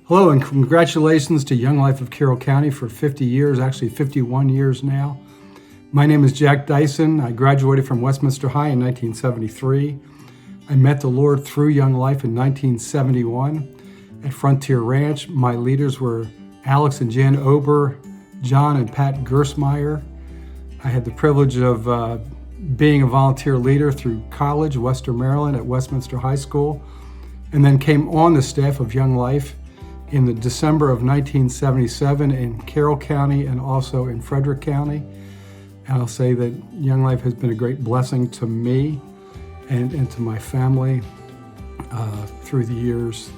Hello and congratulations to Young Life of Carroll County for 50 years, actually 51 years now. My name is Jack Dyson. I graduated from Westminster High in 1973. I met the Lord through Young Life in 1971 at Frontier Ranch. My leaders were Alex and Jan Ober, John and Pat Gersmeyer. I had the privilege of being a volunteer leader through college, Western Maryland at Westminster High School, and then came on the staff of Young Life in the December of 1977 in Carroll County and also in Frederick County. And I'll say that Young Life has been a great blessing to me and to my family through the years.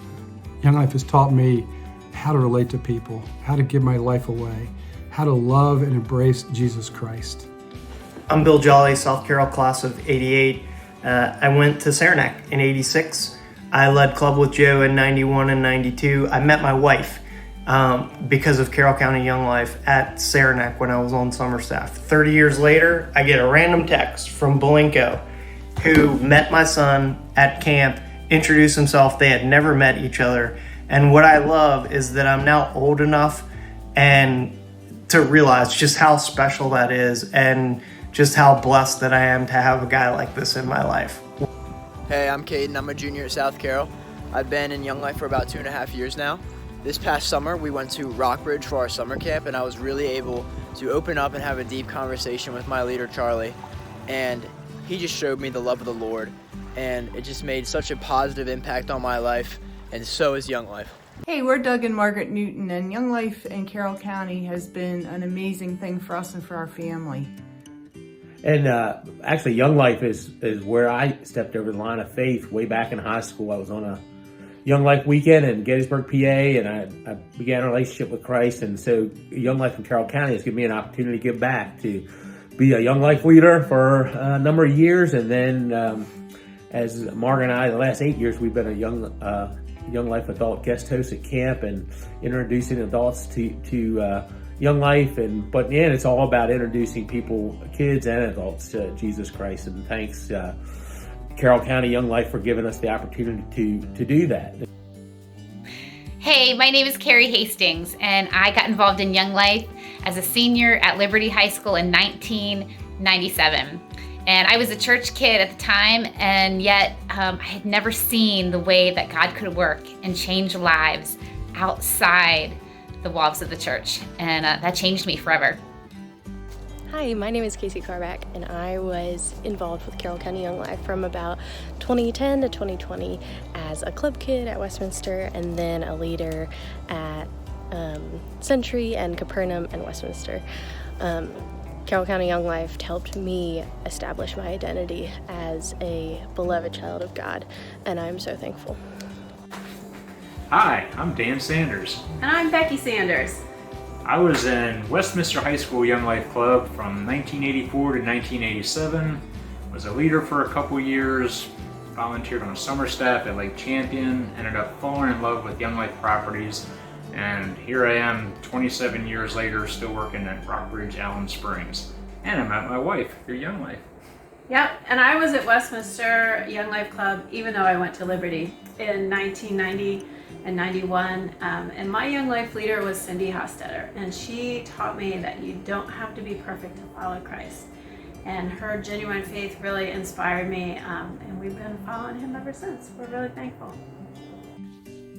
Young Life has taught me how to relate to people, how to give my life away, how to love and embrace Jesus Christ. I'm Bill Jolly, South Carroll class of '88. I went to Saranac in '86. I led club with Joe in '91 and '92. I met my wife because of Carroll County Young Life at Saranac when I was on summer staff. 30 years later, I get a random text from Belenko, who met my son at camp, introduced himself. They had never met each other. And what I love is that I'm now old enough and to realize just how special that is and just how blessed that I am to have a guy like this in my life. Hey, I'm Caden. I'm a junior at South Carroll. I've been in Young Life for about 2.5 years now. This past summer, we went to Rockbridge for our summer camp, and I was really able to open up and have a deep conversation with my leader, Charlie. And he just showed me the love of the Lord, and it just made such a positive impact on my life, and so is Young Life. Hey, we're Doug and Margaret Newton, and Young Life in Carroll County has been an amazing thing for us and for our family. And actually, Young Life is where I stepped over the line of faith way back in high school. I was on a Young Life weekend in Gettysburg, PA, and I began a relationship with Christ. And so Young Life in Carroll County has given me an opportunity to give back, to be a Young Life leader for a number of years. And then as Margaret and I, the last 8 years, we've been a Young Life adult guest host at camp and introducing adults to Young Life, but in the end, it's all about introducing people, kids and adults, to Jesus Christ. And thanks, Carroll County Young Life, for giving us the opportunity to do that. Hey, my name is Carrie Hastings, and I got involved in Young Life as a senior at Liberty High School in 1997. And I was a church kid at the time, and yet I had never seen the way that God could work and change lives outside the walls of the church, and that changed me forever. Hi, my name is Casey Carback, and I was involved with Carroll County Young Life from about 2010 to 2020 as a club kid at Westminster, and then a leader at Century and Capernaum and Westminster. Carroll County Young Life helped me establish my identity as a beloved child of God, and I'm so thankful. Hi, I'm Dan Sanders. And I'm Becky Sanders. I was in Westminster High School Young Life Club from 1984 to 1987. Was a leader for a couple years, volunteered on summer staff at Lake Champion, ended up falling in love with Young Life Properties, and here I am 27 years later still working at Rockbridge, Alum Springs. And I met my wife through Young Life. Yep, and I was at Westminster Young Life Club even though I went to Liberty in 1990 and 91, and my Young Life leader was Cindy Hostetter, and she taught me that you don't have to be perfect to follow Christ, and her genuine faith really inspired me, and we've been following him ever since. We're really thankful.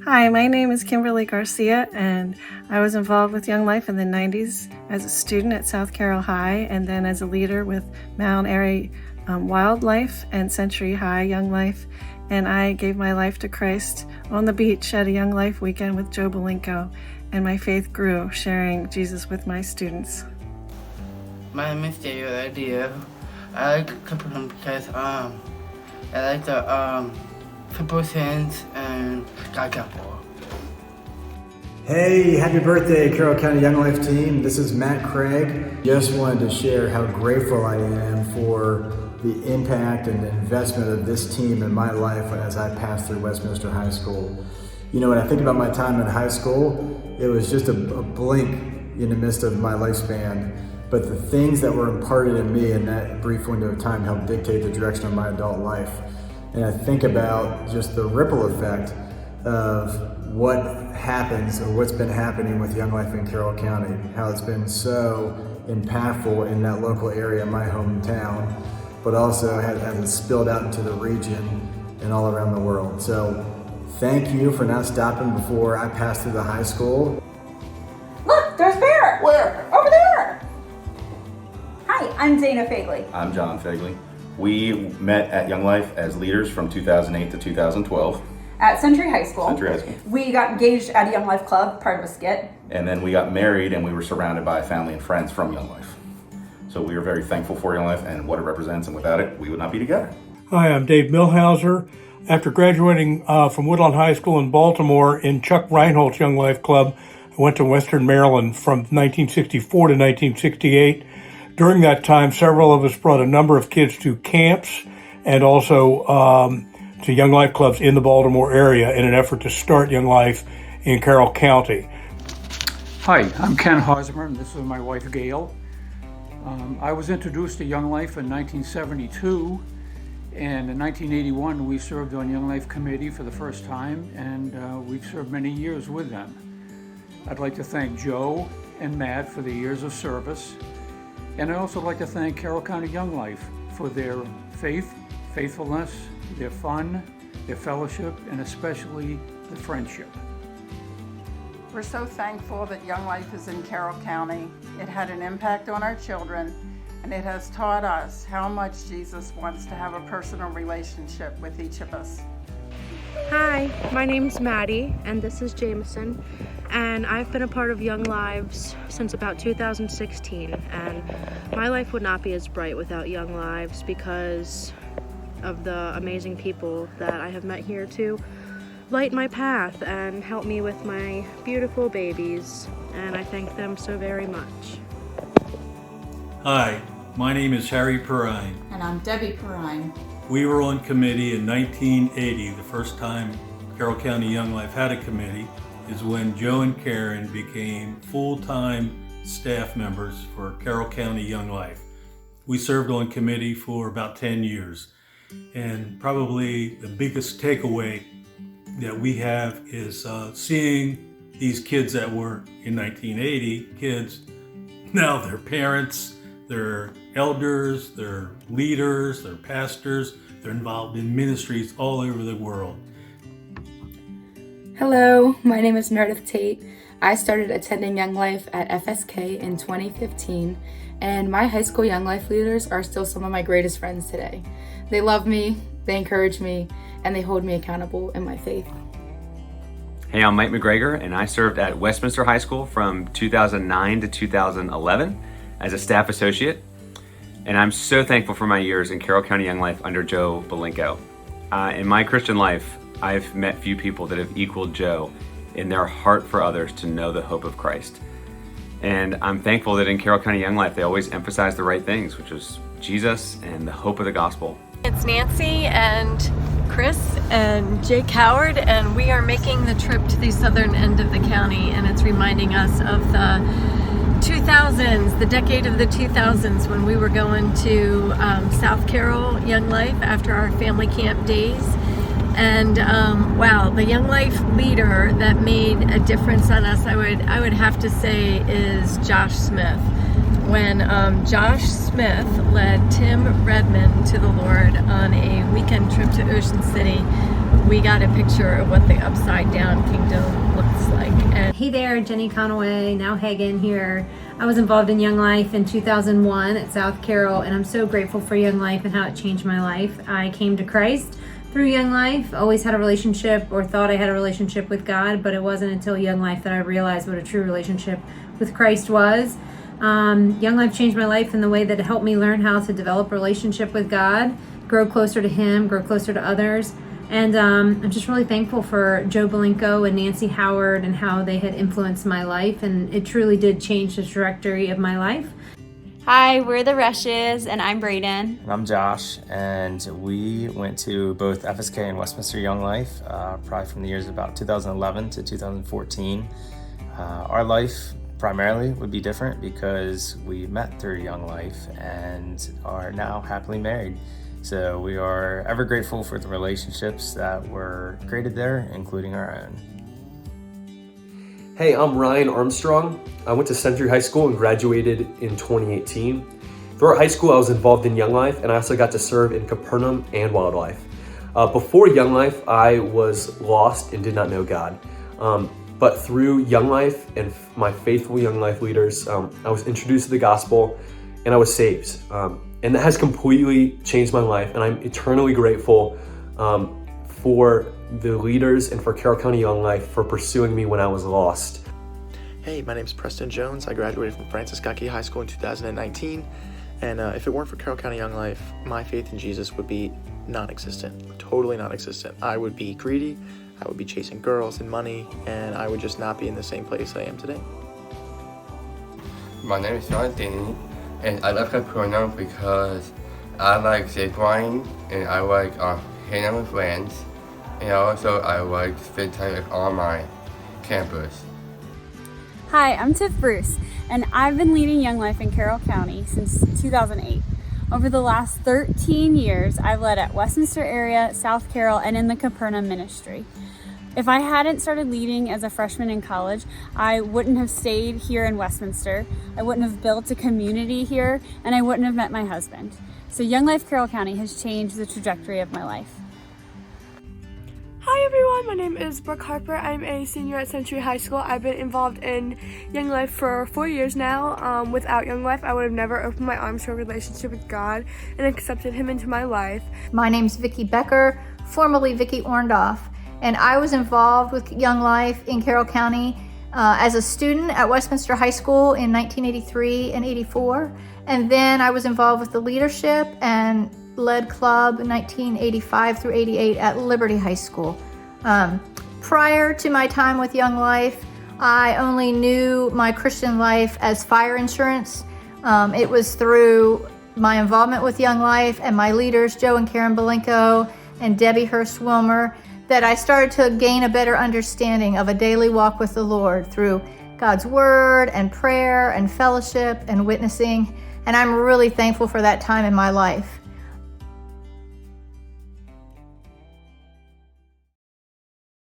Hi, my name is Kimberly Garcia, and I was involved with Young Life in the 90s as a student at South Carroll High, and then as a leader with Mount Airy Wildlife and Century High Young Life. And I gave my life to Christ on the beach at a Young Life weekend with Joe Belenko, and my faith grew sharing Jesus with my students. My name is David Adio. I like Capernaum because I like the football scenes and God Capital. Hey, happy birthday, Carroll County Young Life team. This is Matt Craig. Just wanted to share how grateful I am for the impact and the investment of this team in my life as I passed through Westminster High School. You know, when I think about my time in high school, it was just a blink in the midst of my lifespan. But the things that were imparted in me in that brief window of time helped dictate the direction of my adult life. And I think about just the ripple effect of what happens or what's been happening with Young Life in Carroll County, how it's been so impactful in that local area, my hometown, but also has it spilled out into the region and all around the world. So thank you for not stopping before I passed through the high school. Look, there's Bear. Where? Over there. Hi, I'm Dana Fagley. I'm John Fagley. We met at Young Life as leaders from 2008 to 2012. At Century High School. Century High School. We got engaged at a Young Life Club, part of a skit. And then we got married and we were surrounded by family and friends from Young Life. So we are very thankful for Young Life and what it represents, and without it, we would not be together. Hi, I'm Dave Milhauser. After graduating from Woodlawn High School in Baltimore in Chuck Reinhold's Young Life Club, I went to Western Maryland from 1964 to 1968. During that time, several of us brought a number of kids to camps and also to Young Life clubs in the Baltimore area in an effort to start Young Life in Carroll County. Hi, I'm Ken Hosmer, and this is my wife Gail. I was introduced to Young Life in 1972, and in 1981 we served on Young Life Committee for the first time, and we've served many years with them. I'd like to thank Joe and Matt for their years of service, and I'd also like to thank Carroll County Young Life for their faithfulness, their fun, their fellowship, and especially the friendship. We're so thankful that Young Life is in Carroll County. It had an impact on our children, and it has taught us how much Jesus wants to have a personal relationship with each of us. Hi, my name's Maddie, and this is Jameson, and I've been a part of Young Lives since about 2016, and my life would not be as bright without Young Lives because of the amazing people that I have met here to light my path and help me with my beautiful babies, and I thank them so very much. Hi, my name is Harry Perrine. And I'm Debbie Perrine. We were on committee in 1980. The first time Carroll County Young Life had a committee is when Joe and Karen became full-time staff members for Carroll County Young Life. We served on committee for about 10 years. And probably the biggest takeaway that we have is seeing these kids that were in 1980 kids, now they're parents, they're elders, they're leaders, they're pastors, they're involved in ministries all over the world. Hello, my name is Meredith Tate. I started attending Young Life at FSK in 2015, and my high school Young Life leaders are still some of my greatest friends today. They love me, they encourage me, and they hold me accountable in my faith. Hey, I'm Mike Mcgregor, and I served at Westminster High School from 2009 to 2011 as a staff associate. And I'm so thankful for my years in Carroll County Young Life under Joe Belinko. In my Christian life, I've met few people that have equaled Joe in their heart for others to know the hope of Christ. And I'm thankful that in Carroll County Young Life, they always emphasize the right things, which is Jesus and the hope of the gospel. It's Nancy and Chris and Jake Howard, and we are making the trip to the southern end of the county, and it's reminding us of the 2000s, the decade of the 2000s, when we were going to South Carroll Young Life after our family camp days. And wow, the Young Life leader that made a difference on us, I would have to say, is Josh Smith. When Josh Smith led Tim Redmond to the Lord on a weekend trip to Ocean City, we got a picture of what the upside down kingdom looks like. And hey there, Jenny Conaway, now Hagen here. I was involved in Young Life in 2001 at South Carroll, and I'm so grateful for Young Life and how it changed my life. I came to Christ through Young Life, always had a relationship or thought I had a relationship with God, but it wasn't until Young Life that I realized what a true relationship with Christ was. Young Life changed my life in the way that it helped me learn how to develop a relationship with God, grow closer to Him, grow closer to others. And I'm just really thankful for Joe Belinko and Nancy Howard and how they had influenced my life, and it truly did change the trajectory of my life. Hi, we're the Rushes, and I'm Brayden. And I'm Josh, and we went to both FSK and Westminster Young Life, probably from the years about 2011 to 2014. Our life primarily would be different because we met through Young Life and are now happily married. So we are ever grateful for the relationships that were created there, including our own. Hey, I'm Ryan Armstrong. I went to Century High School and graduated in 2018. Throughout high school, I was involved in Young Life, and I also got to serve in Capernaum and Wildlife. Before Young Life, I was lost and did not know God. But through Young Life and my faithful Young Life leaders, I was introduced to the gospel and I was saved. And that has completely changed my life, and I'm eternally grateful for the leaders and for Carroll County Young Life for pursuing me when I was lost. Hey, my name is Preston Jones. I graduated from Francis Scott Key High School in 2019. And if it weren't for Carroll County Young Life, my faith in Jesus would be non-existent, totally non-existent. I would be greedy, I would be chasing girls and money, and I would just not be in the same place I am today. My name is Jonathan, and I love Capernaum because I like zipline, and I like hanging out with friends, and also I like to spend time with all my campers. Hi, I'm Tiff Bruce, and I've been leading Young Life in Carroll County since 2008. Over the last 13 years, I've led at Westminster area, South Carroll, and in the Capernaum ministry. If I hadn't started leading as a freshman in college, I wouldn't have stayed here in Westminster, I wouldn't have built a community here, and I wouldn't have met my husband. So Young Life Carroll County has changed the trajectory of my life. Hi everyone, my name is Brooke Harper. I'm a senior at Century High School. I've been involved in Young Life for 4 years now. Without Young Life, I would have never opened my arms to a relationship with God and accepted Him into my life. My name's Vicki Becker, formerly Vicki Orndorff, and I was involved with Young Life in Carroll County as a student at Westminster High School in 1983 and 84, and then I was involved with the leadership and led club 1985 through 88 at Liberty High School. Prior to my time with Young Life, I only knew my Christian life as fire insurance. It was through my involvement with Young Life and my leaders, Joe and Karen Belenko and Debbie Hurst-Wilmer, that I started to gain a better understanding of a daily walk with the Lord through God's Word and prayer and fellowship and witnessing. And I'm really thankful for that time in my life.